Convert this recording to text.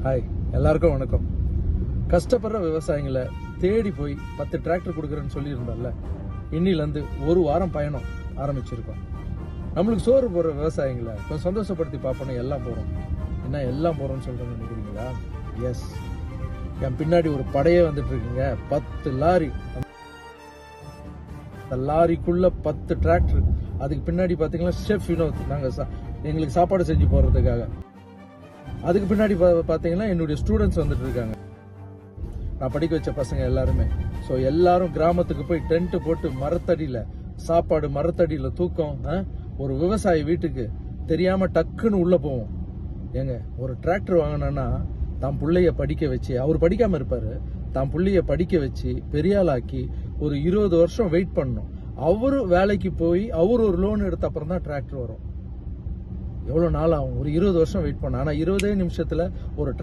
Hi, எல்லாருக்கும் வணக்கம். கஷ்டப்படுற விவசாயிகளை தேடி போய் 10 டிராக்டர் கொடுக்குறேன்னு சொல்லியிருந்தோம்ல, இன்னிலேருந்து ஒரு வாரம் பயணம் ஆரம்பிச்சிருக்கோம். நம்மளுக்கு சோறு போடுற விவசாயிகளை கொஞ்சம் சந்தோஷப்படுத்தி பார்ப்போன்னு எல்லாம் போகிறோம். என்ன எல்லாம் போகிறோம்னு சொல்கிறேன்னு நினைக்கிறீங்களா? எஸ், என் பின்னாடி ஒரு படையே வந்துட்டு இருக்குங்க. 10 லாரி. அந்த லாரிக்குள்ள 10 டிராக்டர். அதுக்கு பின்னாடி பார்த்தீங்கன்னா ஷெஃப் வினோத், நாங்கள் எங்களுக்கு சாப்பாடு செஞ்சு போடுறதுக்காக. அதுக்கு பின்னாடி பார்த்தீங்கன்னா என்னுடைய ஸ்டூடெண்ட்ஸ் வந்துட்டு இருக்காங்க, நான் படிக்க வச்ச பசங்க எல்லாருமே. ஸோ எல்லாரும் கிராமத்துக்கு போய் டென்ட் போட்டு மரத்தடியில் சாப்பாடு, மரத்தடியில் தூக்கம். ஒரு விவசாயி வீட்டுக்கு தெரியாம டக்குன்னு உள்ள போவோம். ஏங்க, ஒரு டிராக்டர் வாங்கினா தான் பிள்ளைய படிக்க வச்சு, அவர் படிக்காம இருப்பாரு, தான் பிள்ளைய படிக்க வச்சு பெரியாளாக்கி ஒரு 20 வருஷம் வெயிட் பண்ணணும். அவரு வேலைக்கு போய் அவர் ஒரு லோன் எடுத்த அப்புறம் தான் டிராக்டர் வரும். எவ்வளவு நாள் ஆகும்? ஒரு 20 வருஷம் வெயிட் பண்ண. ஆனா 20 நிமிஷத்துல ஒரு